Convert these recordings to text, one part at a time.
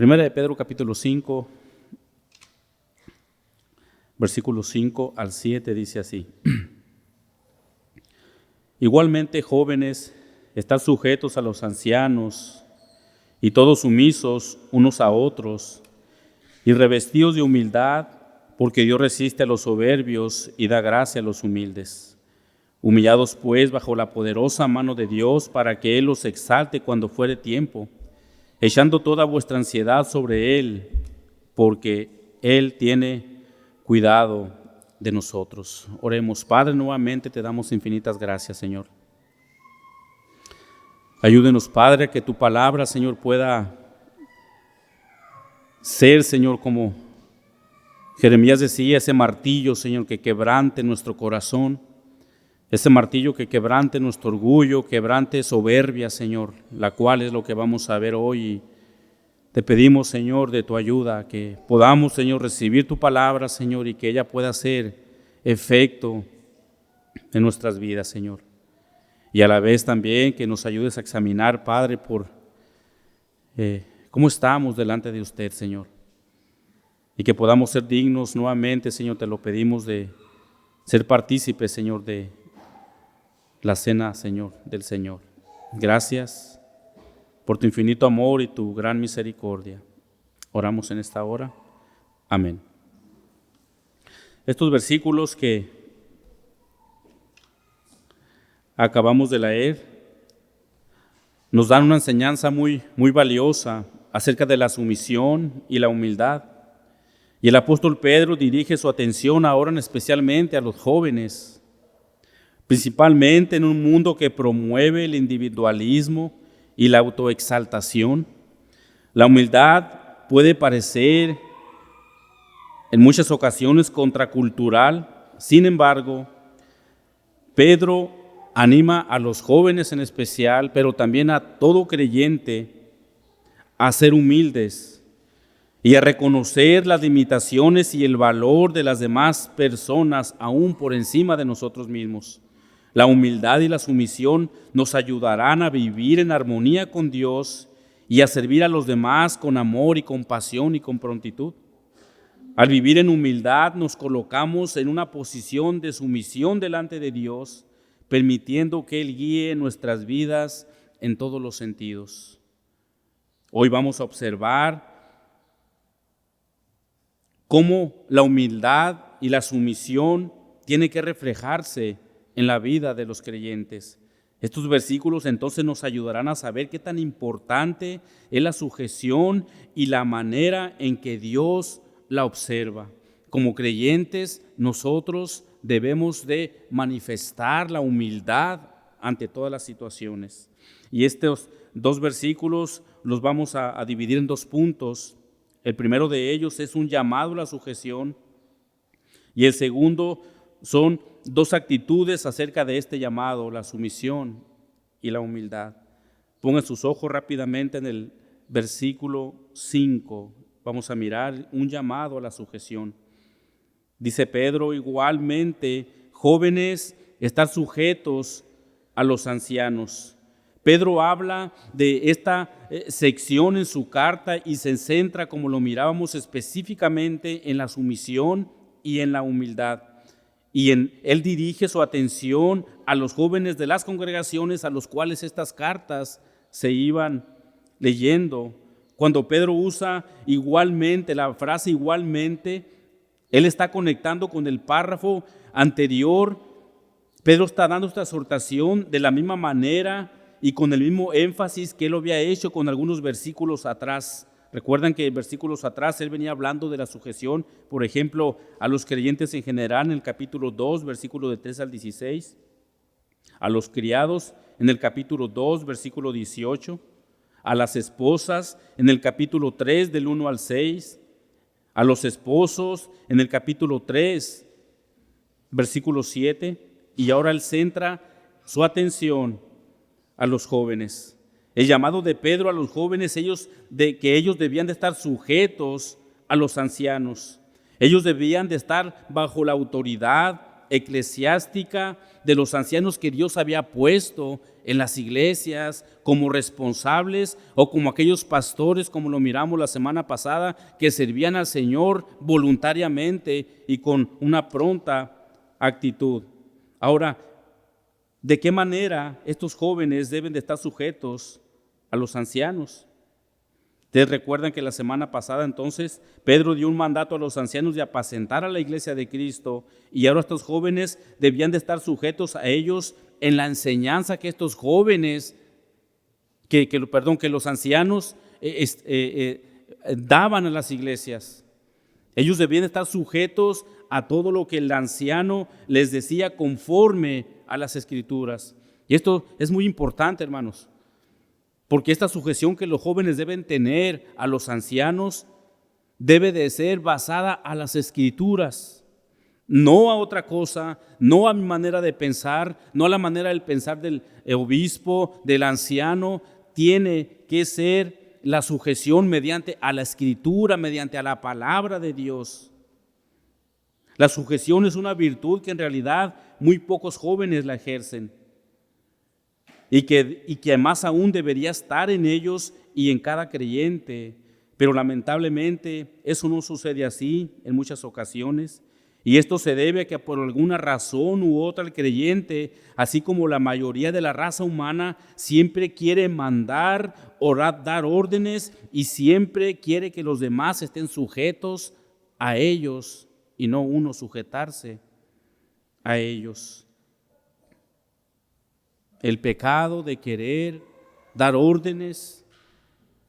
Primera de Pedro capítulo 5, versículos 5 al 7 dice así. Igualmente, jóvenes, estad sujetos a los ancianos y todos sumisos unos a otros y revestidos de humildad, porque Dios resiste a los soberbios y da gracia a los humildes. Humillados pues bajo la poderosa mano de Dios, para que Él los exalte cuando fuere tiempo, echando toda vuestra ansiedad sobre Él, porque Él tiene cuidado de nosotros. Oremos. Padre, nuevamente te damos infinitas gracias, Señor. Ayúdenos, Padre, que tu palabra, Señor, pueda ser, Señor, como Jeremías decía, ese martillo, Señor, que quebrante nuestro corazón, ese martillo que quebrante nuestro orgullo, quebrante soberbia, Señor, la cual es lo que vamos a ver hoy. Te pedimos, Señor, de tu ayuda, que podamos, Señor, recibir tu palabra, Señor, y que ella pueda hacer efecto en nuestras vidas, Señor. Y a la vez también que nos ayudes a examinar, Padre, por cómo estamos delante de usted, Señor. Y que podamos ser dignos nuevamente, Señor, te lo pedimos, de ser partícipes, Señor, de la cena, Señor, del Señor. Gracias por tu infinito amor y tu gran misericordia. Oramos en esta hora. Amén. Estos versículos que acabamos de leer nos dan una enseñanza muy valiosa acerca de la sumisión y la humildad. Y el apóstol Pedro dirige su atención ahora especialmente a los jóvenes, principalmente en un mundo que promueve el individualismo y la autoexaltación. La humildad puede parecer en muchas ocasiones contracultural. Sin embargo, Pedro anima a los jóvenes en especial, pero también a todo creyente, a ser humildes y a reconocer las limitaciones y el valor de las demás personas aún por encima de nosotros mismos. La humildad y la sumisión nos ayudarán a vivir en armonía con Dios y a servir a los demás con amor y compasión y con prontitud. Al vivir en humildad nos colocamos en una posición de sumisión delante de Dios, permitiendo que Él guíe nuestras vidas en todos los sentidos. Hoy vamos a observar cómo la humildad y la sumisión tiene que reflejarse en la vida de los creyentes. Estos versículos entonces nos ayudarán a saber qué tan importante es la sujeción y la manera en que Dios la observa. Como creyentes, nosotros debemos de manifestar la humildad ante todas las situaciones. Y estos dos versículos los vamos a dividir en dos puntos. El primero de ellos es un llamado a la sujeción y el segundo son dos actitudes acerca de este llamado, la sumisión y la humildad. Pongan sus ojos rápidamente en el versículo 5. Vamos a mirar un llamado a la sujeción. Dice Pedro, igualmente, jóvenes, estar sujetos a los ancianos. Pedro habla de esta sección en su carta y se centra, como lo mirábamos, específicamente en la sumisión y en la humildad. Y él dirige su atención a los jóvenes de las congregaciones a los cuales estas cartas se iban leyendo. Cuando Pedro usa igualmente, la frase igualmente, él está conectando con el párrafo anterior. Pedro está dando esta exhortación de la misma manera y con el mismo énfasis que él lo había hecho con algunos versículos atrás. Recuerdan que en versículos atrás él venía hablando de la sujeción, por ejemplo, a los creyentes en general en el capítulo 2, versículo de 3 al 16, a los criados en el capítulo 2, versículo 18, a las esposas en el capítulo 3, del 1 al 6, a los esposos en el capítulo 3, versículo 7, y ahora él centra su atención a los jóvenes. El llamado de Pedro a los jóvenes, que ellos debían de estar sujetos a los ancianos. Ellos debían de estar bajo la autoridad eclesiástica de los ancianos que Dios había puesto en las iglesias como responsables o como aquellos pastores, como lo miramos la semana pasada, que servían al Señor voluntariamente y con una pronta actitud. Ahora, ¿de qué manera estos jóvenes deben de estar sujetos a los ancianos? Ustedes recuerdan que la semana pasada entonces Pedro dio un mandato a los ancianos de apacentar a la iglesia de Cristo, y ahora estos jóvenes debían de estar sujetos a ellos en la enseñanza que estos jóvenes, que los ancianos daban a las iglesias. Ellos debían estar sujetos a todo lo que el anciano les decía conforme a las Escrituras. Y esto es muy importante, hermanos, porque esta sujeción que los jóvenes deben tener a los ancianos debe de ser basada a las Escrituras, no a otra cosa, no a mi manera de pensar, no a la manera del pensar del obispo, del anciano. Tiene que ser la sujeción mediante a la Escritura, mediante a la palabra de Dios. La sujeción es una virtud que en realidad muy pocos jóvenes la ejercen. Y que más aún debería estar en ellos y en cada creyente. Pero lamentablemente eso no sucede así en muchas ocasiones. Y esto se debe a que por alguna razón u otra el creyente, así como la mayoría de la raza humana, siempre quiere mandar o dar órdenes y siempre quiere que los demás estén sujetos a ellos y no uno sujetarse a ellos. El pecado de querer dar órdenes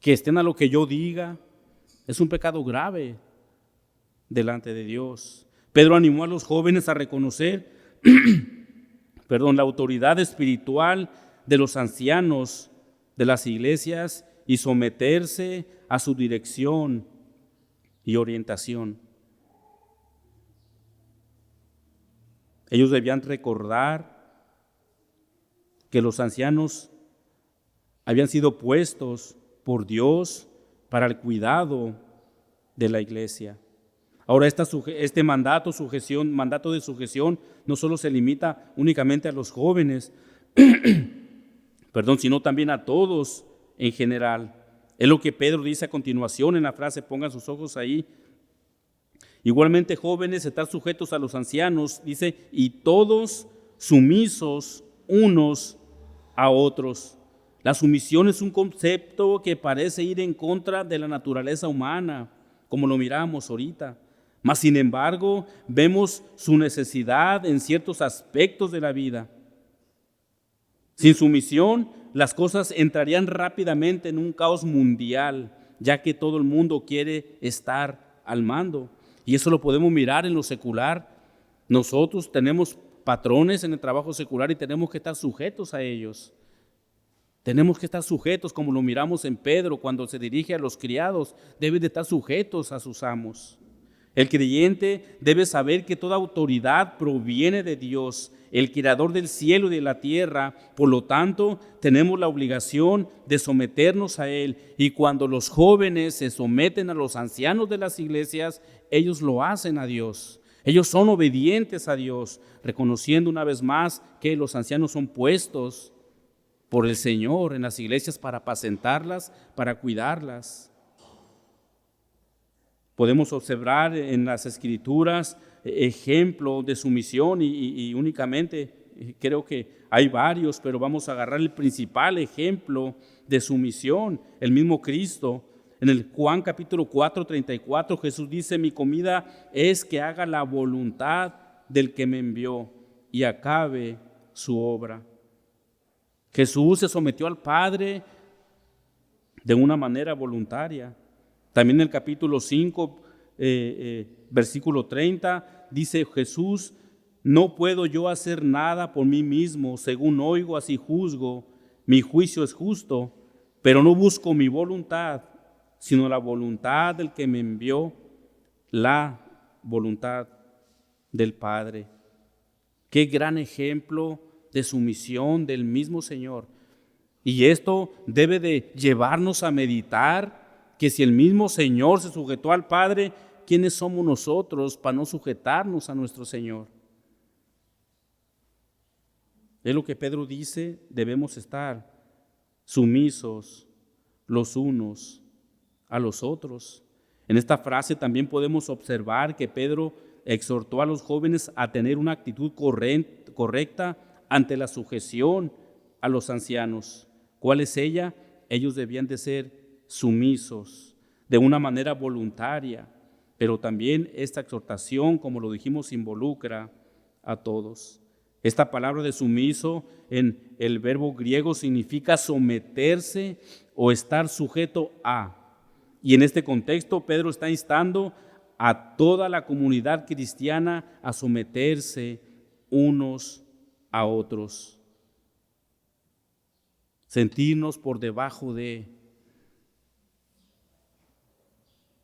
que estén a lo que yo diga es un pecado grave delante de Dios. Pedro animó a los jóvenes a reconocer la autoridad espiritual de los ancianos de las iglesias y someterse a su dirección y orientación. Ellos debían recordar que los ancianos habían sido puestos por Dios para el cuidado de la iglesia. Ahora este mandato de sujeción no solo se limita únicamente a los jóvenes, sino también a todos en general. Es lo que Pedro dice a continuación en la frase, pongan sus ojos ahí. Igualmente, jóvenes, estar sujetos a los ancianos, dice, y todos sumisos unos a otros. La sumisión es un concepto que parece ir en contra de la naturaleza humana, como lo miramos ahorita. Mas, sin embargo, vemos su necesidad en ciertos aspectos de la vida. Sin sumisión, las cosas entrarían rápidamente en un caos mundial, ya que todo el mundo quiere estar al mando. Y eso lo podemos mirar en lo secular. Nosotros tenemos patrones en el trabajo secular y tenemos que estar sujetos a ellos. Tenemos que estar sujetos, como lo miramos en Pedro, cuando se dirige a los criados, deben de estar sujetos a sus amos. El creyente debe saber que toda autoridad proviene de Dios, el creador del cielo y de la tierra. Por lo tanto, tenemos la obligación de someternos a Él. Y cuando los jóvenes se someten a los ancianos de las iglesias, ellos lo hacen a Dios. Ellos son obedientes a Dios, reconociendo una vez más que los ancianos son puestos por el Señor en las iglesias para apacentarlas, para cuidarlas. Podemos observar en las Escrituras ejemplos de sumisión y únicamente creo que hay varios, pero vamos a agarrar el principal ejemplo de sumisión, el mismo Cristo. En el Juan capítulo 4, 34, Jesús dice: mi comida es que haga la voluntad del que me envió y acabe su obra. Jesús se sometió al Padre de una manera voluntaria. También en el capítulo 5, versículo 30, dice Jesús: no puedo yo hacer nada por mí mismo, según oigo, así juzgo, mi juicio es justo, pero no busco mi voluntad, sino la voluntad del que me envió, la voluntad del Padre. Qué gran ejemplo de sumisión del mismo Señor. Y esto debe de llevarnos a meditar que si el mismo Señor se sujetó al Padre, ¿quiénes somos nosotros para no sujetarnos a nuestro Señor? Es lo que Pedro dice, debemos estar sumisos los unos a los otros. En esta frase también podemos observar que Pedro exhortó a los jóvenes a tener una actitud correcta ante la sujeción a los ancianos. ¿Cuál es ella? Ellos debían de ser sumisos de una manera voluntaria, pero también esta exhortación, como lo dijimos, involucra a todos. Esta palabra de sumiso en el verbo griego significa someterse o estar sujeto a. Y en este contexto Pedro está instando a toda la comunidad cristiana a someterse unos a otros. Sentirnos por debajo de.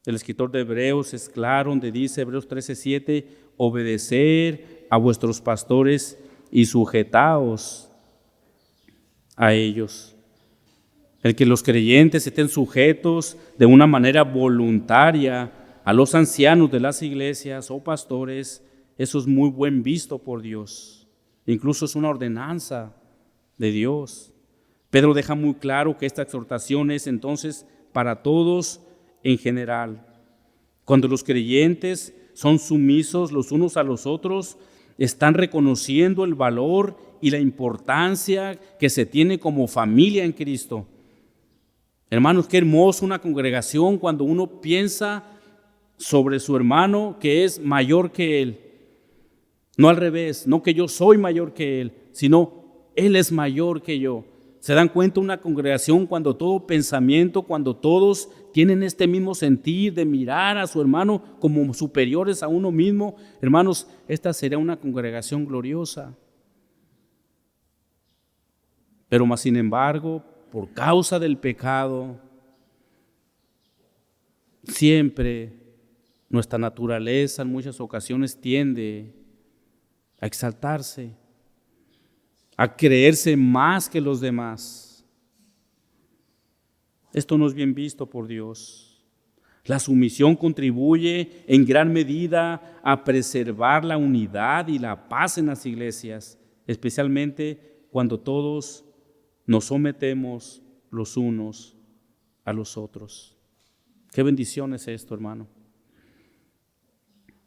El escritor de Hebreos es claro donde dice, Hebreos 13:7, obedecer a vuestros pastores y sujetaos a ellos. El que los creyentes estén sujetos de una manera voluntaria a los ancianos de las iglesias o pastores, eso es muy buen visto por Dios. Incluso es una ordenanza de Dios. Pedro deja muy claro que esta exhortación es entonces para todos en general. Cuando los creyentes son sumisos los unos a los otros, están reconociendo el valor y la importancia que se tiene como familia en Cristo. Hermanos, qué hermoso una congregación cuando uno piensa sobre su hermano que es mayor que él. No al revés, no que yo soy mayor que él, sino él es mayor que yo. ¿Se dan cuenta una congregación cuando todo pensamiento, cuando todos tienen este mismo sentir de mirar a su hermano como superiores a uno mismo? Hermanos, esta sería una congregación gloriosa. Pero más sin embargo, por causa del pecado, siempre nuestra naturaleza en muchas ocasiones tiende a exaltarse, a creerse más que los demás. Esto no es bien visto por Dios. La sumisión contribuye en gran medida a preservar la unidad y la paz en las iglesias, especialmente cuando todos nos sometemos los unos a los otros. Qué bendición es esto, hermano.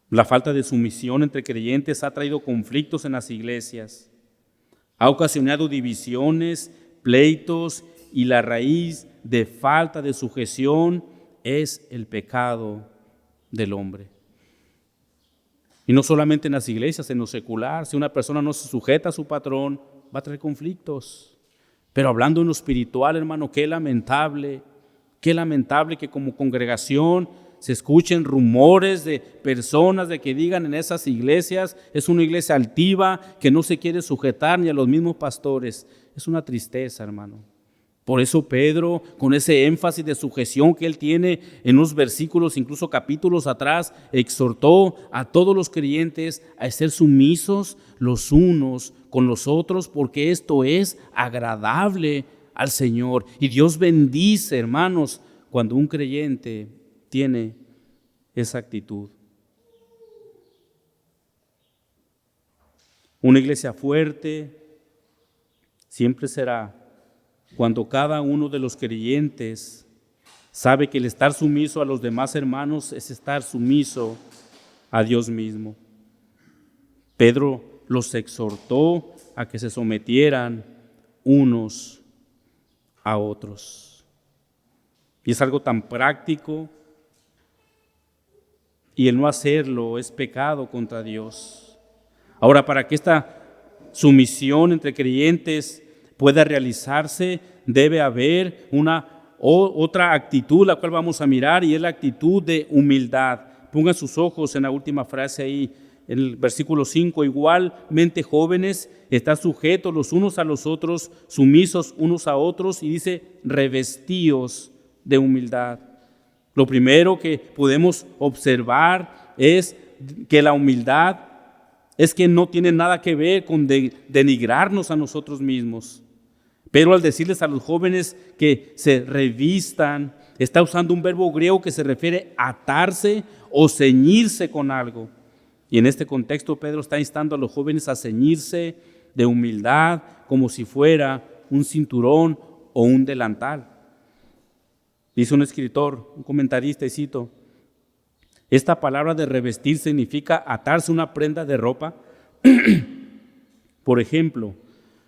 La falta de sumisión entre creyentes ha traído conflictos en las iglesias. Ha ocasionado divisiones, pleitos, y la raíz de falta de sujeción es el pecado del hombre. Y no solamente en las iglesias, en lo secular. Si una persona no se sujeta a su patrón, va a traer conflictos. Pero hablando en lo espiritual, hermano, qué lamentable que como congregación se escuchen rumores de personas de que digan en esas iglesias, es una iglesia altiva que no se quiere sujetar ni a los mismos pastores. Es una tristeza, hermano. Por eso Pedro, con ese énfasis de sujeción que él tiene en unos versículos, incluso capítulos atrás, exhortó a todos los creyentes a ser sumisos los unos con los otros, porque esto es agradable al Señor. Y Dios bendice, hermanos, cuando un creyente tiene esa actitud. Una iglesia fuerte siempre será cuando cada uno de los creyentes sabe que el estar sumiso a los demás hermanos es estar sumiso a Dios mismo. Pedro los exhortó a que se sometieran unos a otros. Y es algo tan práctico, y el no hacerlo es pecado contra Dios. Ahora, para que esta sumisión entre creyentes pueda realizarse, debe haber otra actitud, la cual vamos a mirar, y es la actitud de humildad. Pongan sus ojos en la última frase ahí, en el versículo 5, igualmente jóvenes, están sujetos los unos a los otros, sumisos unos a otros, y dice, revestíos de humildad. Lo primero que podemos observar es que la humildad es que no tiene nada que ver con denigrarnos a nosotros mismos. Pero al decirles a los jóvenes que se revistan, está usando un verbo griego que se refiere a atarse o ceñirse con algo. Y en este contexto Pedro está instando a los jóvenes a ceñirse de humildad como si fuera un cinturón o un delantal. Dice un escritor, un comentarista, y cito: esta palabra de revestir significa atarse una prenda de ropa. Por ejemplo,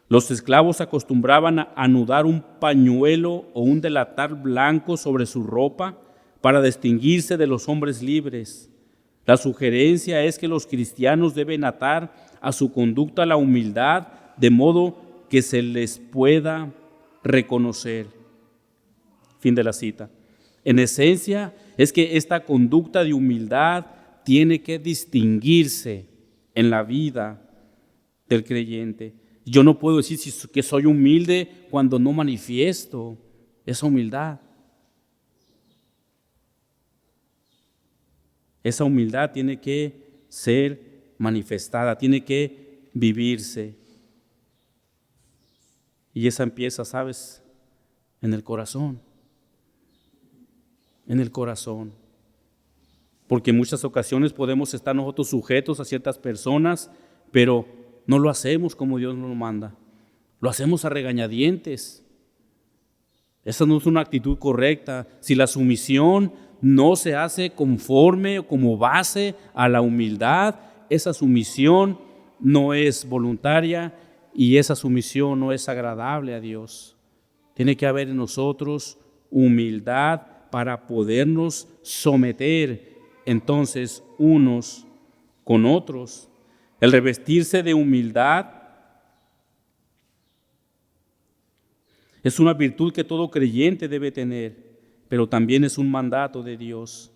los esclavos acostumbraban a anudar un pañuelo o un delantal blanco sobre su ropa para distinguirse de los hombres libres. La sugerencia es que los cristianos deben atar a su conducta la humildad de modo que se les pueda reconocer. Fin de la cita. En esencia, es que esta conducta de humildad tiene que distinguirse en la vida del creyente. Yo no puedo decir que soy humilde cuando no manifiesto esa humildad. Esa humildad tiene que ser manifestada, tiene que vivirse. Y esa empieza, ¿sabes?, en el corazón. En el corazón. Porque en muchas ocasiones podemos estar nosotros sujetos a ciertas personas, pero no lo hacemos como Dios nos manda. Lo hacemos a regañadientes. Esa no es una actitud correcta. Si la sumisión no se hace conforme o como base a la humildad, esa sumisión no es voluntaria y esa sumisión no es agradable a Dios. Tiene que haber en nosotros humildad para podernos someter entonces unos con otros. El revestirse de humildad es una virtud que todo creyente debe tener, pero también es un mandato de Dios.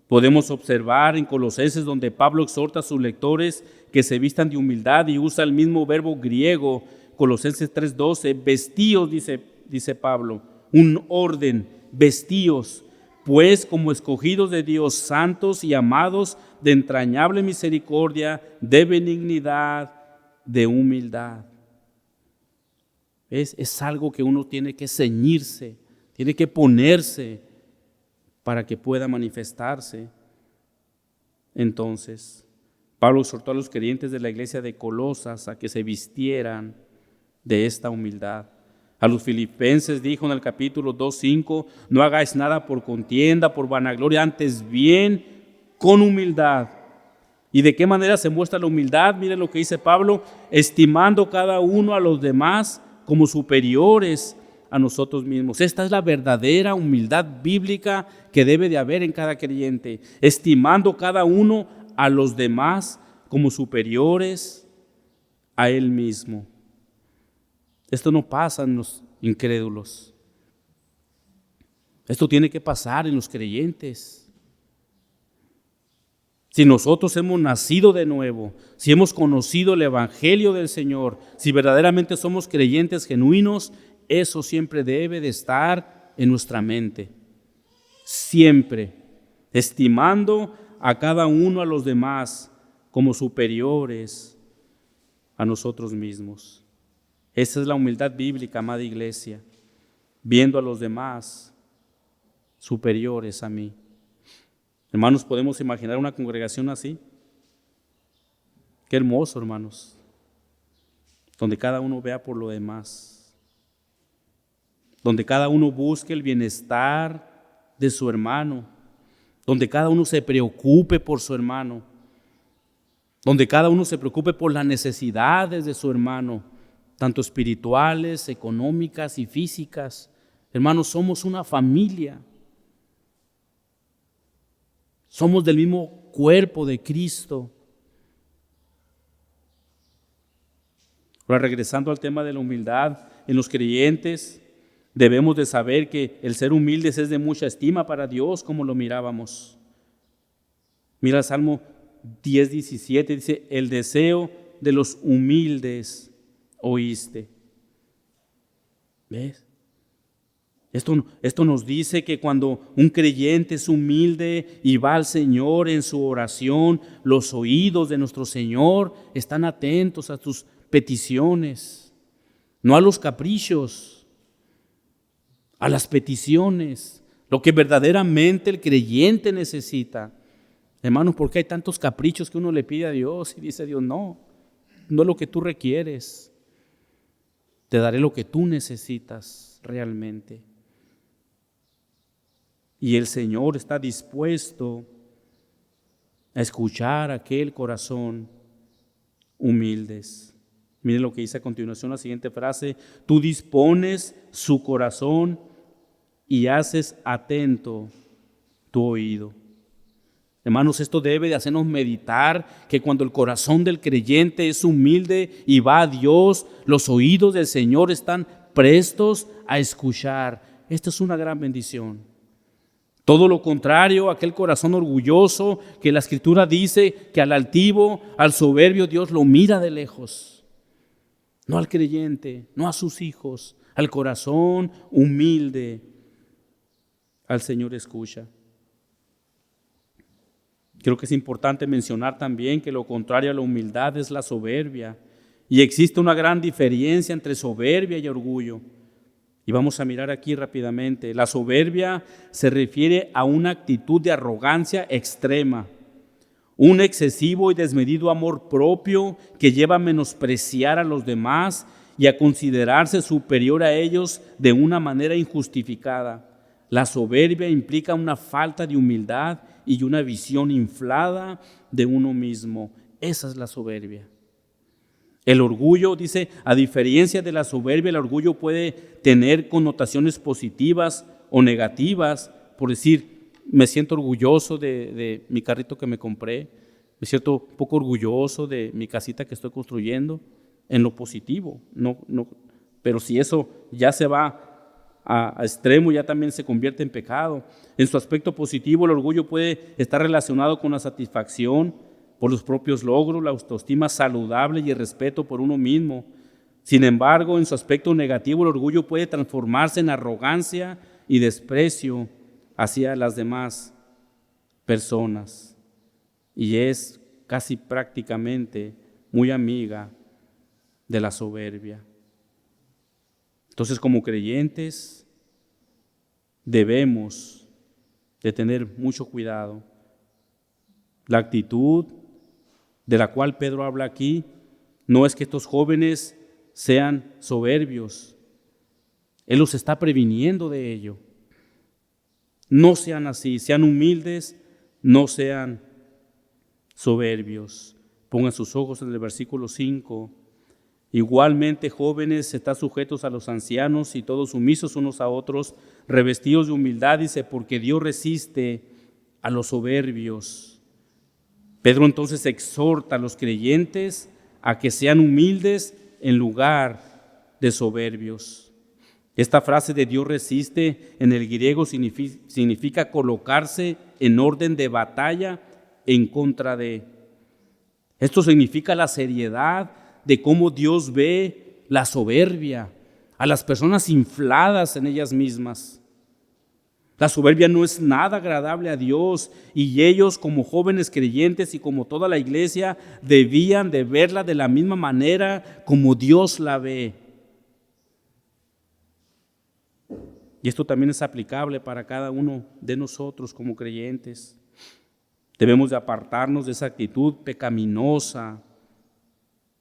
Podemos observar en Colosenses, donde Pablo exhorta a sus lectores que se vistan de humildad y usa el mismo verbo griego, Colosenses 3:12, vestíos, dice Pablo, un orden, vestíos, pues como escogidos de Dios, santos y amados, de entrañable misericordia, de benignidad, de humildad. Es algo que uno tiene que ceñirse, tiene que ponerse para que pueda manifestarse. Entonces, Pablo exhortó a los creyentes de la iglesia de Colosas a que se vistieran de esta humildad. A los filipenses dijo en el capítulo 2:5, no hagáis nada por contienda, por vanagloria, antes bien con humildad. ¿Y de qué manera se muestra la humildad? Miren lo que dice Pablo: estimando cada uno a los demás como superiores a nosotros mismos. Esta es la verdadera humildad bíblica que debe de haber en cada creyente, estimando cada uno a los demás como superiores a él mismo. Esto no pasa en los incrédulos. Esto tiene que pasar en los creyentes. Si nosotros hemos nacido de nuevo, si hemos conocido el Evangelio del Señor, si verdaderamente somos creyentes genuinos, eso siempre debe de estar en nuestra mente. Siempre, estimando a cada uno a los demás como superiores a nosotros mismos. Esa es la humildad bíblica, amada iglesia, viendo a los demás superiores a mí. Hermanos, ¿podemos imaginar una congregación así? Qué hermoso, hermanos, donde cada uno vea por lo demás, donde cada uno busque el bienestar de su hermano, donde cada uno se preocupe por su hermano, donde cada uno se preocupe por las necesidades de su hermano, tanto espirituales, económicas y físicas. Hermanos, somos una familia. Somos del mismo cuerpo de Cristo. Ahora, regresando al tema de la humildad, en los creyentes debemos de saber que el ser humildes es de mucha estima para Dios, como lo mirábamos. Mira el Salmo 10:17, dice: el deseo de los humildes oíste. ¿Ves? Esto nos dice que cuando un creyente es humilde y va al Señor en su oración, los oídos de nuestro Señor están atentos a tus peticiones, no a los caprichos, a las peticiones, lo que verdaderamente el creyente necesita. Hermanos, ¿por qué hay tantos caprichos que uno le pide a Dios y dice Dios, no es lo que tú requieres? Te daré lo que tú necesitas realmente. Y el Señor está dispuesto a escuchar aquel corazón humildes. Miren lo que dice a continuación la siguiente frase: tú dispones su corazón y haces atento tu oído. Hermanos, esto debe de hacernos meditar que cuando el corazón del creyente es humilde y va a Dios, los oídos del Señor están prestos a escuchar. Esta es una gran bendición. Todo lo contrario, aquel corazón orgulloso que la Escritura dice que al altivo, al soberbio, Dios lo mira de lejos. No al creyente, no a sus hijos, al corazón humilde, al Señor escucha. Creo que es importante mencionar también que lo contrario a la humildad es la soberbia. Y existe una gran diferencia entre soberbia y orgullo. Y vamos a mirar aquí rápidamente. La soberbia se refiere a una actitud de arrogancia extrema, un excesivo y desmedido amor propio que lleva a menospreciar a los demás y a considerarse superior a ellos de una manera injustificada. La soberbia implica una falta de humildad y una visión inflada de uno mismo. Esa es la soberbia. El orgullo, dice, a diferencia de la soberbia, el orgullo puede tener connotaciones positivas o negativas. Por decir, me siento orgulloso de mi carrito que me compré, me siento un poco orgulloso de mi casita que estoy construyendo, en lo positivo. Pero si eso ya se va a extremo, ya también se convierte en pecado. En su aspecto positivo, el orgullo puede estar relacionado con la satisfacción por los propios logros, la autoestima saludable y el respeto por uno mismo. Sin embargo, en su aspecto negativo, el orgullo puede transformarse en arrogancia y desprecio hacia las demás personas. Y es casi prácticamente muy amiga de la soberbia. Entonces, como creyentes, debemos de tener mucho cuidado. La actitud de la cual Pedro habla aquí no es que estos jóvenes sean soberbios. Él los está previniendo de ello. No sean así, sean humildes, no sean soberbios. Pongan sus ojos en el versículo 5. Igualmente, jóvenes, están sujetos a los ancianos y todos sumisos unos a otros, revestidos de humildad, dice, porque Dios resiste a los soberbios. Pedro entonces exhorta a los creyentes a que sean humildes en lugar de soberbios. Esta frase de Dios resiste en el griego significa colocarse en orden de batalla en contra de. Esto significa la seriedad de cómo Dios ve la soberbia, a las personas infladas en ellas mismas. La soberbia no es nada agradable a Dios y ellos como jóvenes creyentes y como toda la iglesia debían de verla de la misma manera como Dios la ve. Y esto también es aplicable para cada uno de nosotros como creyentes. Debemos de apartarnos de esa actitud pecaminosa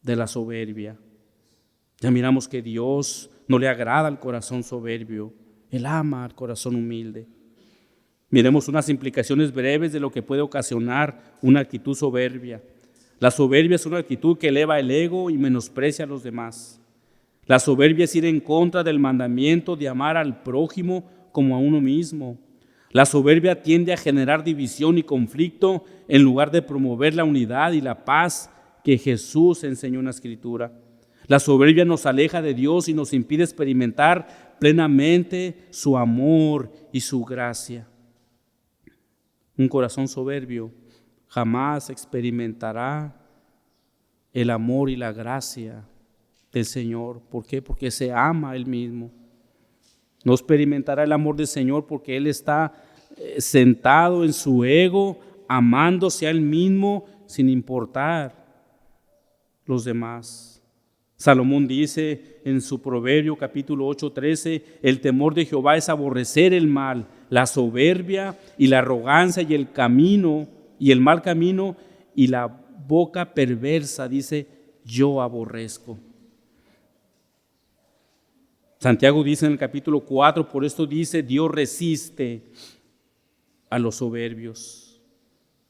de la soberbia. Ya miramos que Dios no le agrada al corazón soberbio. Él ama al corazón humilde. Miremos unas implicaciones breves de lo que puede ocasionar una actitud soberbia. La soberbia es una actitud que eleva el ego y menosprecia a los demás. La soberbia es ir en contra del mandamiento de amar al prójimo como a uno mismo. La soberbia tiende a generar división y conflicto en lugar de promover la unidad y la paz que Jesús enseñó en la Escritura. La soberbia nos aleja de Dios y nos impide experimentar plenamente su amor y su gracia. Un corazón soberbio jamás experimentará el amor y la gracia del Señor. ¿Por qué? Porque se ama a Él mismo. No experimentará el amor del Señor porque Él está sentado en su ego, amándose a Él mismo sin importar los demás. Salomón dice en su Proverbio capítulo 8:13, el temor de Jehová es aborrecer el mal, la soberbia y la arrogancia y el mal camino y la boca perversa, dice, yo aborrezco. Santiago dice en el capítulo 4, por esto dice, Dios resiste a los soberbios.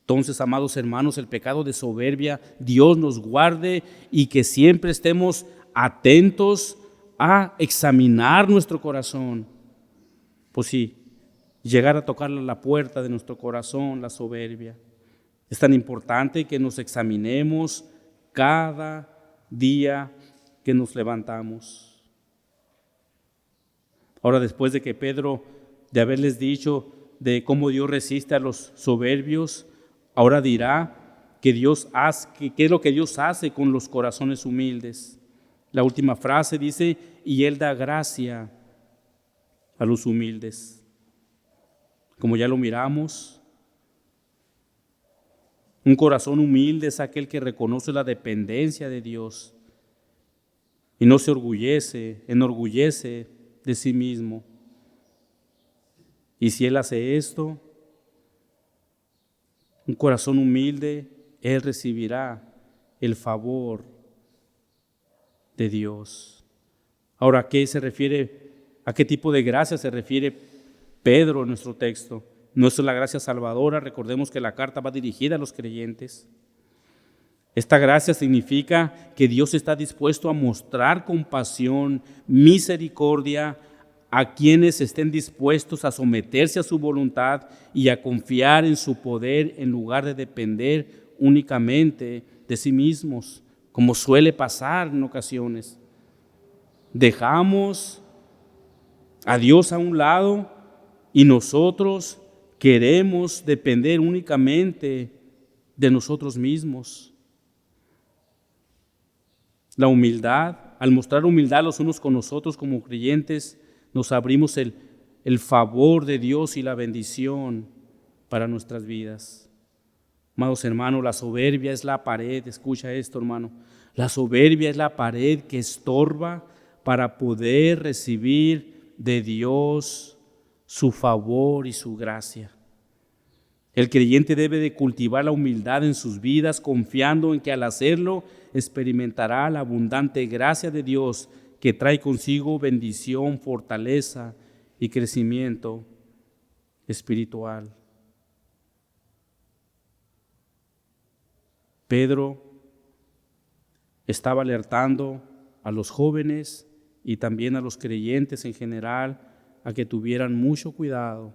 Entonces, amados hermanos, el pecado de soberbia, Dios nos guarde y que siempre estemos atentos a examinar nuestro corazón. Pues sí, llegar a tocar la puerta de nuestro corazón, la soberbia. Es tan importante que nos examinemos cada día que nos levantamos. Ahora, después de que Pedro, de haberles dicho de cómo Dios resiste a los soberbios, ahora dirá que Dios hace, qué es lo que Dios hace con los corazones humildes. La última frase dice, y Él da gracia a los humildes. Como ya lo miramos, un corazón humilde es aquel que reconoce la dependencia de Dios y no se enorgullece de sí mismo. Y si Él hace esto, un corazón humilde, Él recibirá el favor de Dios. Ahora, ¿a qué tipo de gracia se refiere Pedro en nuestro texto? No es la gracia salvadora, recordemos que la carta va dirigida a los creyentes. Esta gracia significa que Dios está dispuesto a mostrar compasión, misericordia a quienes estén dispuestos a someterse a su voluntad y a confiar en su poder en lugar de depender únicamente de sí mismos, como suele pasar en ocasiones. Dejamos a Dios a un lado y nosotros queremos depender únicamente de nosotros mismos. La humildad, al mostrar humildad los unos con los otros como creyentes, nos abrimos el favor de Dios y la bendición para nuestras vidas. Amados hermanos, la soberbia es la pared, escucha esto, hermano. La soberbia es la pared que estorba para poder recibir de Dios su favor y su gracia. El creyente debe de cultivar la humildad en sus vidas, confiando en que al hacerlo experimentará la abundante gracia de Dios que trae consigo bendición, fortaleza y crecimiento espiritual. Pedro estaba alertando a los jóvenes y también a los creyentes en general a que tuvieran mucho cuidado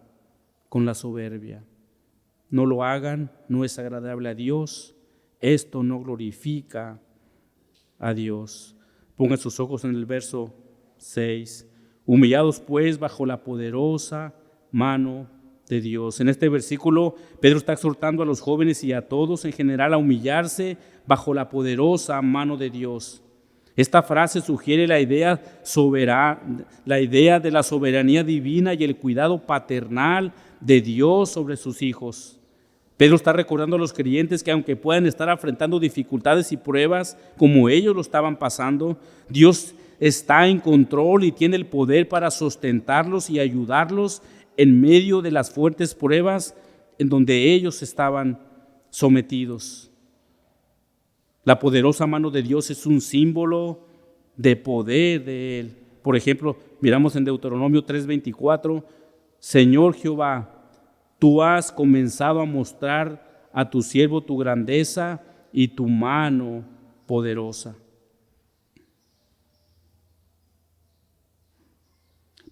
con la soberbia. No lo hagan, no es agradable a Dios, esto no glorifica a Dios. Pongan sus ojos en el verso 6. Humillados pues bajo la poderosa mano de Dios. En este versículo Pedro está exhortando a los jóvenes y a todos en general a humillarse bajo la poderosa mano de Dios. Esta frase sugiere la idea de la soberanía divina y el cuidado paternal de Dios sobre sus hijos. Pedro está recordando a los creyentes que aunque puedan estar enfrentando dificultades y pruebas como ellos lo estaban pasando, Dios está en control y tiene el poder para sustentarlos y ayudarlos en medio de las fuertes pruebas en donde ellos estaban sometidos. La poderosa mano de Dios es un símbolo de poder de Él. Por ejemplo, miramos en Deuteronomio 3:24, Señor Jehová, tú has comenzado a mostrar a tu siervo tu grandeza y tu mano poderosa.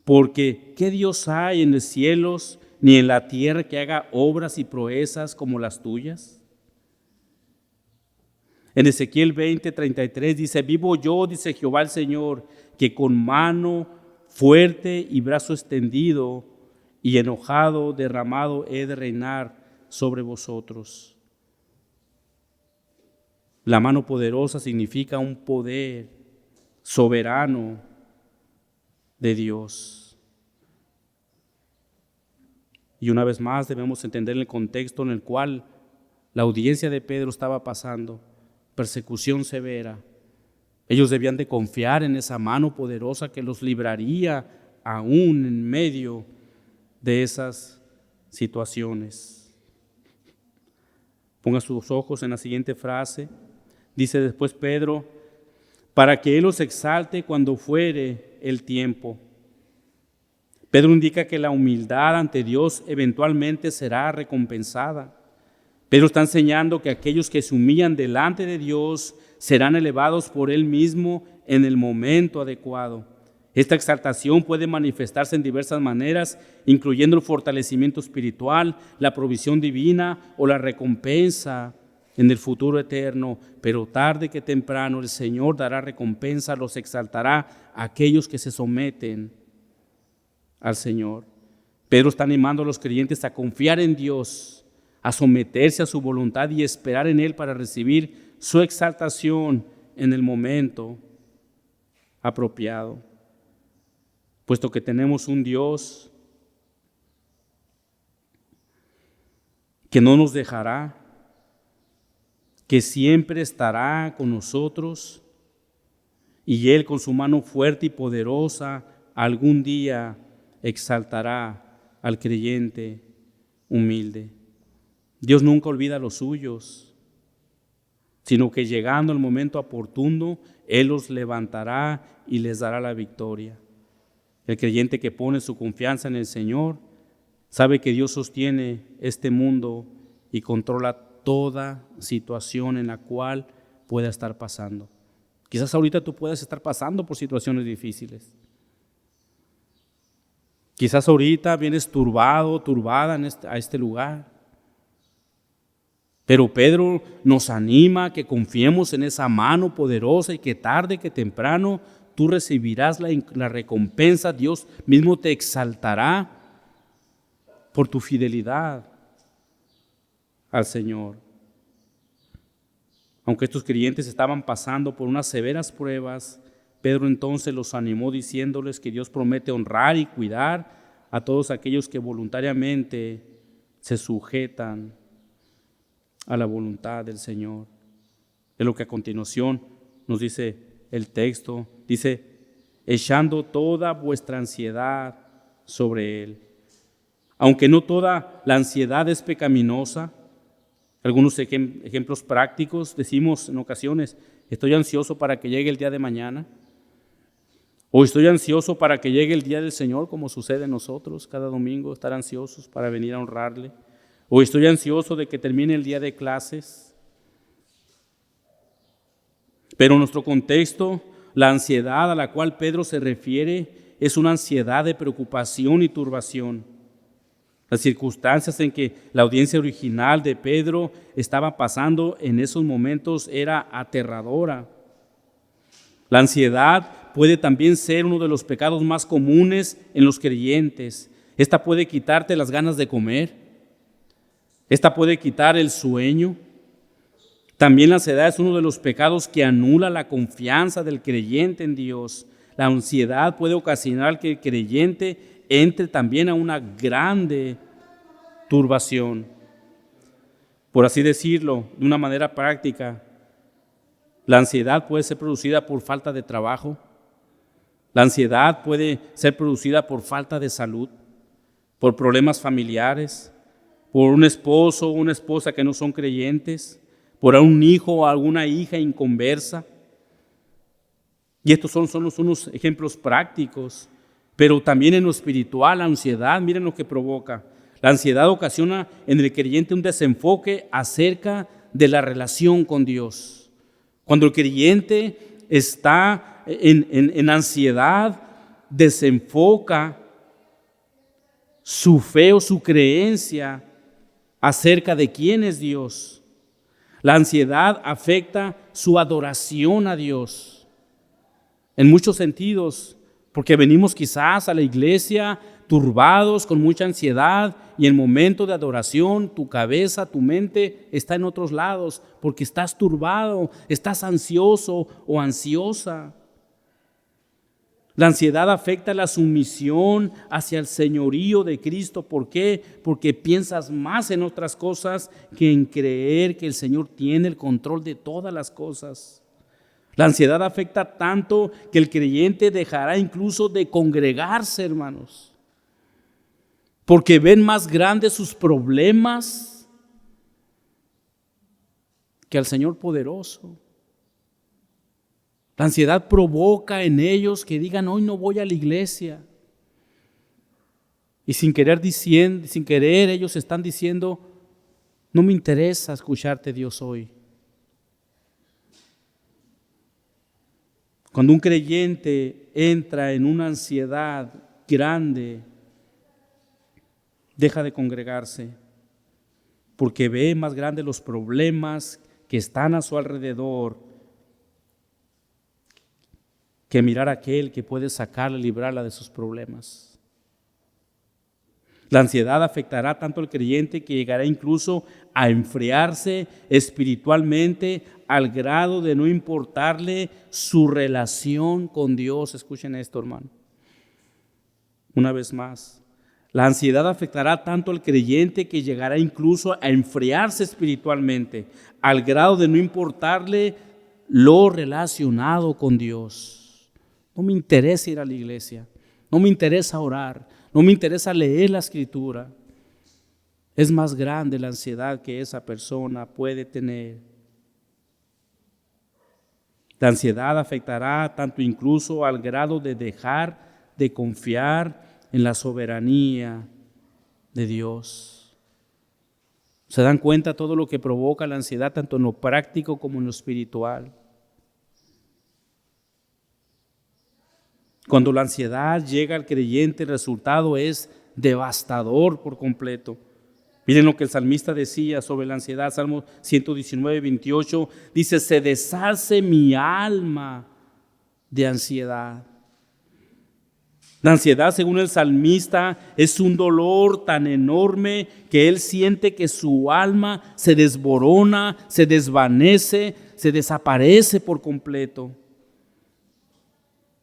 Porque ¿qué Dios hay en los cielos ni en la tierra que haga obras y proezas como las tuyas? En Ezequiel 20:33 dice, vivo yo, dice Jehová el Señor, que con mano fuerte y brazo extendido y enojado, derramado, he de reinar sobre vosotros. La mano poderosa significa un poder soberano de Dios. Y una vez más debemos entender el contexto en el cual la audiencia de Pedro estaba pasando, persecución severa. Ellos debían de confiar en esa mano poderosa que los libraría aún en medio de esas situaciones. Ponga sus ojos en la siguiente frase. Dice después Pedro, para que Él los exalte cuando fuere el tiempo. Pedro indica que la humildad ante Dios eventualmente será recompensada. Pedro está enseñando que aquellos que se humillan delante de Dios serán elevados por Él mismo en el momento adecuado. Esta exaltación puede manifestarse en diversas maneras, incluyendo el fortalecimiento espiritual, la provisión divina o la recompensa en el futuro eterno. Pero tarde que temprano el Señor dará recompensa, los exaltará a aquellos que se someten al Señor. Pedro está animando a los creyentes a confiar en Dios, a someterse a su voluntad y esperar en Él para recibir su exaltación en el momento apropiado. Puesto que tenemos un Dios que no nos dejará, que siempre estará con nosotros, y Él con su mano fuerte y poderosa algún día exaltará al creyente humilde. Dios nunca olvida a los suyos, sino que llegando el momento oportuno, Él los levantará y les dará la victoria. El creyente que pone su confianza en el Señor sabe que Dios sostiene este mundo y controla toda situación en la cual pueda estar pasando. Quizás ahorita tú puedas estar pasando por situaciones difíciles. Quizás ahorita vienes turbado, turbada a este lugar. Pero Pedro nos anima a que confiemos en esa mano poderosa y que tarde que temprano tú recibirás la recompensa. Dios mismo te exaltará por tu fidelidad al Señor. Aunque estos creyentes estaban pasando por unas severas pruebas, Pedro entonces los animó diciéndoles que Dios promete honrar y cuidar a todos aquellos que voluntariamente se sujetan a la voluntad del Señor. Es lo que a continuación nos dice el texto. Dice, echando toda vuestra ansiedad sobre Él. Aunque no toda la ansiedad es pecaminosa, algunos ejemplos prácticos, decimos en ocasiones, estoy ansioso para que llegue el día de mañana, o estoy ansioso para que llegue el día del Señor, como sucede en nosotros cada domingo, estar ansiosos para venir a honrarle, o estoy ansioso de que termine el día de clases. Pero en nuestro contexto, la ansiedad a la cual Pedro se refiere es una ansiedad de preocupación y turbación. Las circunstancias en que la audiencia original de Pedro estaba pasando en esos momentos era aterradora. La ansiedad puede también ser uno de los pecados más comunes en los creyentes. Esta puede quitarte las ganas de comer. Esta puede quitar el sueño. También la ansiedad es uno de los pecados que anula la confianza del creyente en Dios. La ansiedad puede ocasionar que el creyente entre también a una grande turbación. Por así decirlo, de una manera práctica, la ansiedad puede ser producida por falta de trabajo. La ansiedad puede ser producida por falta de salud, por problemas familiares, por un esposo o una esposa que no son creyentes, por un hijo o alguna hija inconversa. Y estos son unos ejemplos prácticos. Pero también en lo espiritual, la ansiedad, miren lo que provoca. La ansiedad ocasiona en el creyente un desenfoque acerca de la relación con Dios. Cuando el creyente está en ansiedad, desenfoca su fe o su creencia acerca de quién es Dios. La ansiedad afecta su adoración a Dios. En muchos sentidos, porque venimos quizás a la iglesia turbados, con mucha ansiedad, y en el momento de adoración tu cabeza, tu mente está en otros lados, porque estás turbado, estás ansioso o ansiosa. La ansiedad afecta la sumisión hacia el señorío de Cristo. ¿Por qué? Porque piensas más en otras cosas que en creer que el Señor tiene el control de todas las cosas. La ansiedad afecta tanto que el creyente dejará incluso de congregarse, hermanos, porque ven más grandes sus problemas que al Señor poderoso. La ansiedad provoca en ellos que digan, hoy no voy a la iglesia. Y sin querer ellos están diciendo, no me interesa escucharte, Dios, hoy. Cuando un creyente entra en una ansiedad grande, deja de congregarse, porque ve más grandes los problemas que están a su alrededor que mirar a aquel que puede sacarla y librarla de sus problemas. La ansiedad afectará tanto al creyente que llegará incluso a enfriarse espiritualmente al grado de no importarle su relación con Dios. Escuchen esto, hermano. Una vez más, la ansiedad afectará tanto al creyente que llegará incluso a enfriarse espiritualmente al grado de no importarle lo relacionado con Dios. No me interesa ir a la iglesia, no me interesa orar, no me interesa leer la Escritura. Es más grande la ansiedad que esa persona puede tener. La ansiedad afectará tanto incluso al grado de dejar de confiar en la soberanía de Dios. ¿Se dan cuenta todo lo que provoca la ansiedad tanto en lo práctico como en lo espiritual? Cuando la ansiedad llega al creyente, el resultado es devastador por completo. Miren lo que el salmista decía sobre la ansiedad, Salmo 119, 28, dice, se deshace mi alma de ansiedad. La ansiedad, según el salmista, es un dolor tan enorme que él siente que su alma se desborona, se desvanece, se desaparece por completo.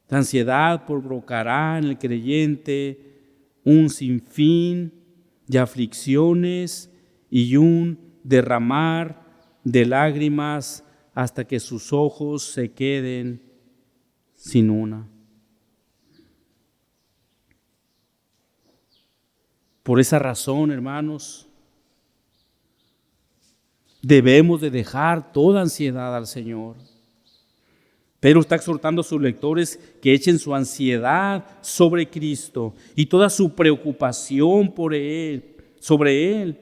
La ansiedad provocará en el creyente un sinfín de aflicciones y un derramar de lágrimas hasta que sus ojos se queden sin una. Por esa razón, hermanos, debemos de dejar toda ansiedad al Señor. Pedro está exhortando a sus lectores que echen su ansiedad sobre Cristo y toda su preocupación por sobre Él.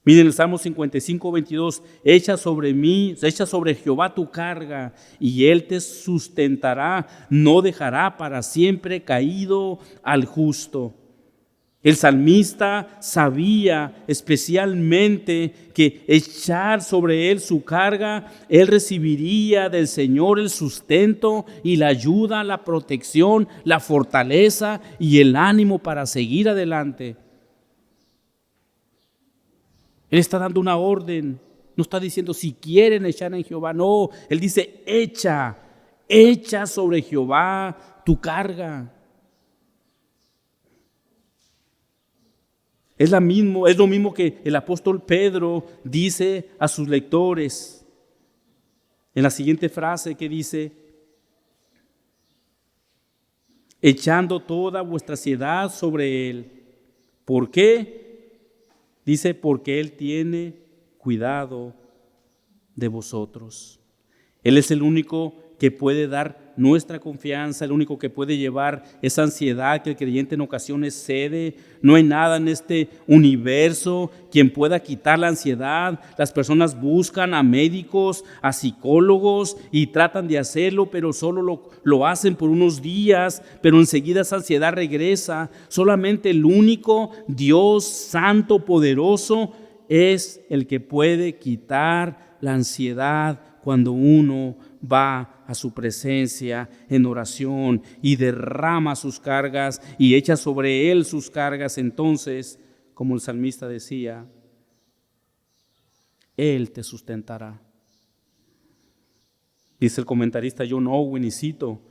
Miren el Salmo 55, 22, echa sobre Jehová tu carga y Él te sustentará, no dejará para siempre caído al justo. El salmista sabía especialmente que echar sobre él su carga, él recibiría del Señor el sustento y la ayuda, la protección, la fortaleza y el ánimo para seguir adelante. Él está dando una orden, no está diciendo si quieren echar en Jehová, no, él dice echa sobre Jehová tu carga. Es lo mismo que el apóstol Pedro dice a sus lectores en la siguiente frase que dice, echando toda vuestra ansiedad sobre Él. ¿Por qué? Dice, porque Él tiene cuidado de vosotros. Él es el único que puede dar nuestra confianza, el único que puede llevar esa ansiedad que el creyente en ocasiones cede. No hay nada en este universo quien pueda quitar la ansiedad. Las personas buscan a médicos, a psicólogos y tratan de hacerlo, pero solo lo hacen por unos días, pero enseguida esa ansiedad regresa. Solamente el único Dios santo, poderoso, es el que puede quitar la ansiedad cuando uno va a su presencia en oración y derrama sus cargas y echa sobre él sus cargas. Entonces, como el salmista decía, Él te sustentará. Dice el comentarista John Owen, y cito,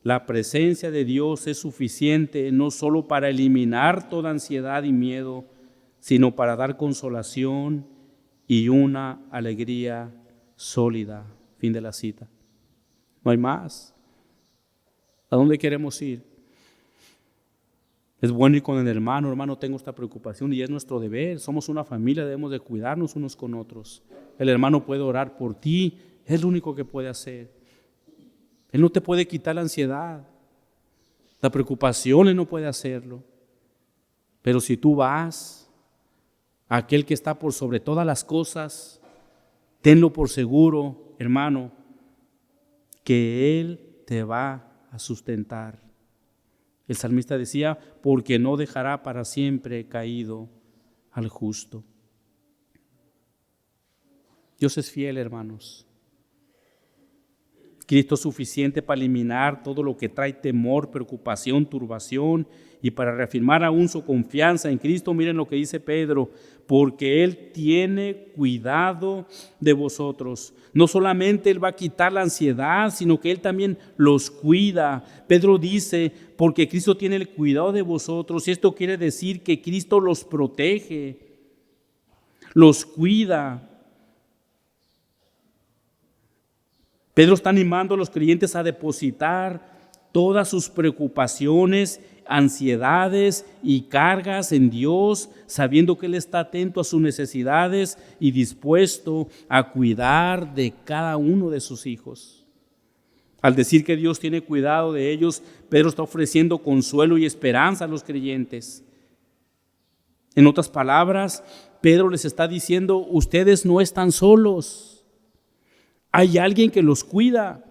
la presencia de Dios es suficiente no solo para eliminar toda ansiedad y miedo, sino para dar consolación y una alegría sólida. Fin de la cita. No hay más. ¿A dónde queremos ir? Es bueno ir con el hermano, tengo esta preocupación y es nuestro deber. Somos una familia, debemos de cuidarnos unos con otros. El hermano puede orar por ti, es lo único que puede hacer. Él no te puede quitar la ansiedad, la preocupación, Él no puede hacerlo. Pero si tú vas a aquel que está por sobre todas las cosas, tenlo por seguro, hermano, que Él te va a sustentar. El salmista decía, porque no dejará para siempre caído al justo. Dios es fiel, hermanos. Cristo es suficiente para eliminar todo lo que trae temor, preocupación, turbación, y para reafirmar aún su confianza en Cristo. Miren lo que dice Pedro, porque Él tiene cuidado de vosotros. No solamente Él va a quitar la ansiedad, sino que Él también los cuida. Pedro dice, porque Cristo tiene el cuidado de vosotros, y esto quiere decir que Cristo los protege, los cuida. Pedro está animando a los creyentes a depositar todas sus preocupaciones, ansiedades y cargas en Dios, sabiendo que Él está atento a sus necesidades y dispuesto a cuidar de cada uno de sus hijos. Al decir que Dios tiene cuidado de ellos, Pedro está ofreciendo consuelo y esperanza a los creyentes. En otras palabras, Pedro les está diciendo, ustedes no están solos. Hay alguien que los cuida.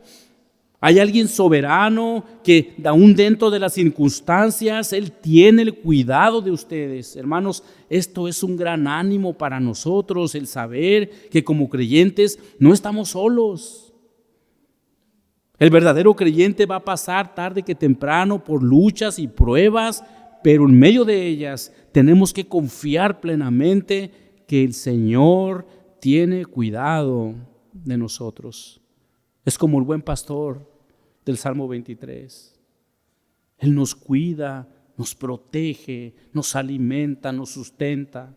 Hay alguien soberano que aún dentro de las circunstancias, Él tiene el cuidado de ustedes. Hermanos, esto es un gran ánimo para nosotros, el saber que como creyentes no estamos solos. El verdadero creyente va a pasar tarde que temprano por luchas y pruebas, pero en medio de ellas tenemos que confiar plenamente que el Señor tiene cuidado de nosotros. Es como el buen pastor del Salmo 23. Él nos cuida, nos protege, nos alimenta, nos sustenta.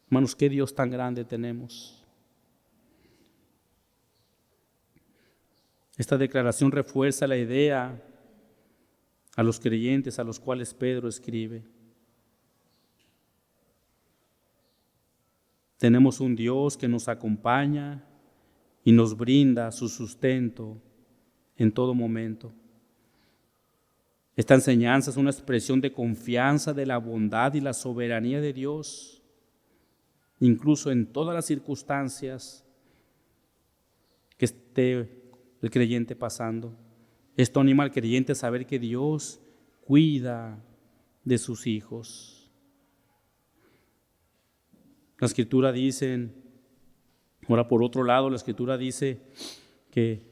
Hermanos, qué Dios tan grande tenemos. Esta declaración refuerza la idea a los creyentes a los cuales Pedro escribe. Tenemos un Dios que nos acompaña y nos brinda su sustento en todo momento. Esta enseñanza es una expresión de confianza de la bondad y la soberanía de Dios, incluso en todas las circunstancias que esté el creyente pasando. Esto anima al creyente a saber que Dios cuida de sus hijos. La Escritura dice, ahora por otro lado, la Escritura dice que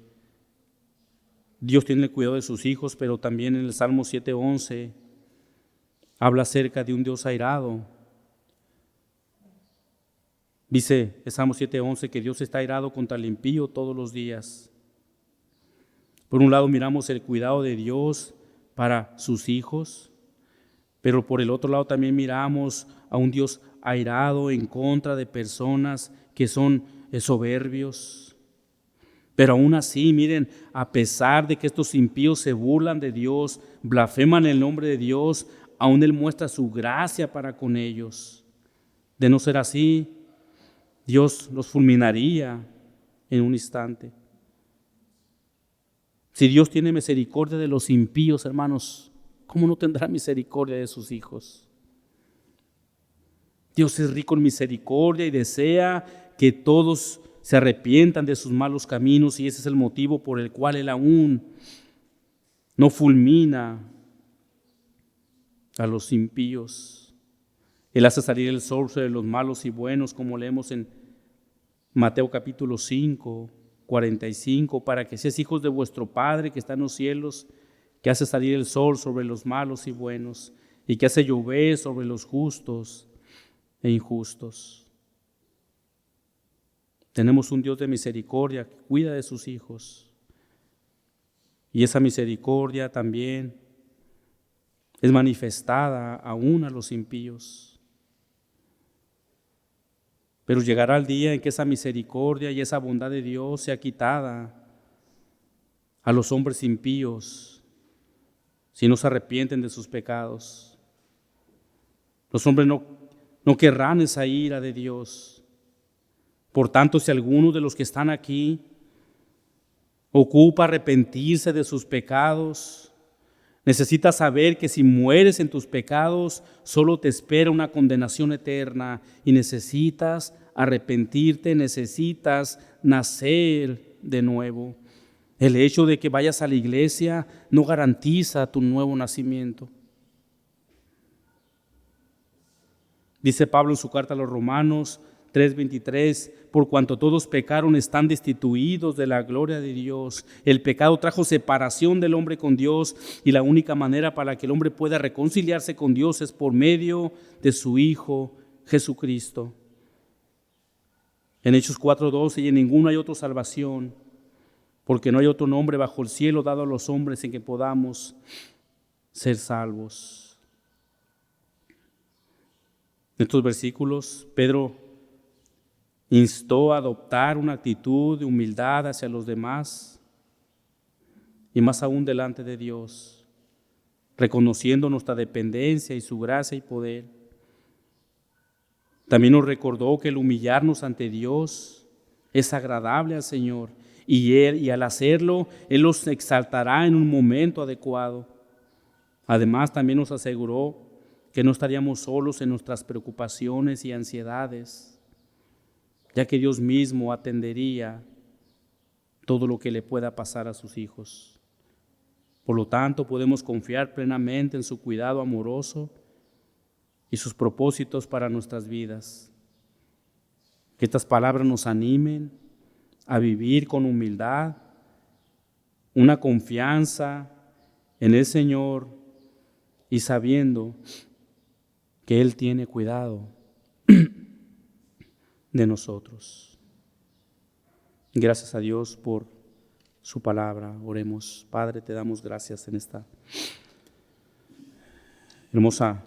Dios tiene el cuidado de sus hijos, pero también en el Salmo 7:11 habla acerca de un Dios airado. Dice el Salmo 7:11 que Dios está airado contra el impío todos los días. Por un lado miramos el cuidado de Dios para sus hijos, pero por el otro lado también miramos a un Dios airado en contra de personas que son soberbios. Pero aún así, miren, a pesar de que estos impíos se burlan de Dios, blasfeman el nombre de Dios, aún Él muestra su gracia para con ellos. De no ser así, Dios los fulminaría en un instante. Si Dios tiene misericordia de los impíos, hermanos, ¿cómo no tendrá misericordia de sus hijos? Dios es rico en misericordia y desea que todos se arrepientan de sus malos caminos, y ese es el motivo por el cual Él aún no fulmina a los impíos. Él hace salir el sol sobre los malos y buenos, como leemos en Mateo capítulo 5, 45, para que seas hijos de vuestro Padre que está en los cielos, que hace salir el sol sobre los malos y buenos, y que hace llover sobre los justos e injustos. Tenemos un Dios de misericordia que cuida de sus hijos. Y esa misericordia también es manifestada aún a los impíos. Pero llegará el día en que esa misericordia y esa bondad de Dios sea quitada a los hombres impíos si no se arrepienten de sus pecados. Los hombres no querrán esa ira de Dios. Por tanto, si alguno de los que están aquí Ocupa arrepentirse de sus pecados. Necesitas saber que si mueres en tus pecados, solo te espera una condenación eterna y necesitas arrepentirte, necesitas nacer de nuevo. El hecho de que vayas a la iglesia no garantiza tu nuevo nacimiento. Dice Pablo en su carta a los Romanos 3:23, por cuanto todos pecaron están destituidos de la gloria de Dios. El pecado trajo separación del hombre con Dios y la única manera para que el hombre pueda reconciliarse con Dios es por medio de su Hijo Jesucristo. En Hechos 4:12, y en ninguno hay otra salvación, porque no hay otro nombre bajo el cielo dado a los hombres en que podamos ser salvos. En estos versículos, Pedro instó a adoptar una actitud de humildad hacia los demás y más aún delante de Dios, reconociendo nuestra dependencia y su gracia y poder. También nos recordó que el humillarnos ante Dios es agradable al Señor y al hacerlo, Él los exaltará en un momento adecuado. Además, también nos aseguró que no estaríamos solos en nuestras preocupaciones y ansiedades, ya que Dios mismo atendería todo lo que le pueda pasar a sus hijos. Por lo tanto, podemos confiar plenamente en su cuidado amoroso y sus propósitos para nuestras vidas. Que estas palabras nos animen a vivir con humildad, una confianza en el Señor y sabiendo que Él tiene cuidado de nosotros. Gracias a Dios por su palabra. Oremos. Padre, te damos gracias en esta hermosa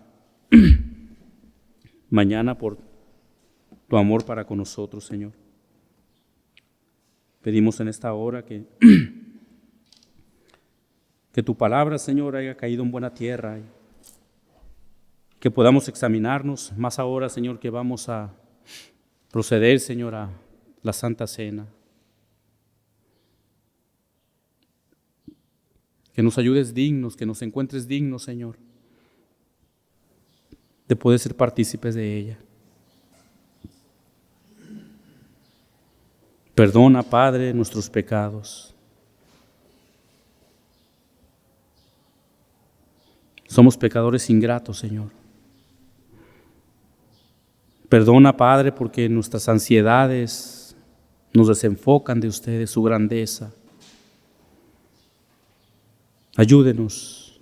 mañana por tu amor para con nosotros, Señor. Pedimos en esta hora que tu palabra, Señor, haya caído en buena tierra y que podamos examinarnos más ahora, Señor, que vamos a proceder, Señor, a la Santa Cena. Que nos ayudes dignos, que nos encuentres dignos, Señor, de poder ser partícipes de ella. Perdona, Padre, nuestros pecados. Somos pecadores ingratos, Señor. Perdona, Padre, porque nuestras ansiedades nos desenfocan de usted, de su grandeza. Ayúdenos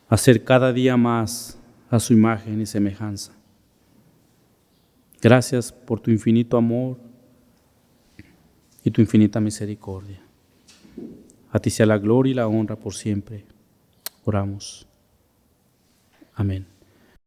a ser cada día más a su imagen y semejanza. Gracias por tu infinito amor y tu infinita misericordia. A ti sea la gloria y la honra por siempre. Oramos. Amén.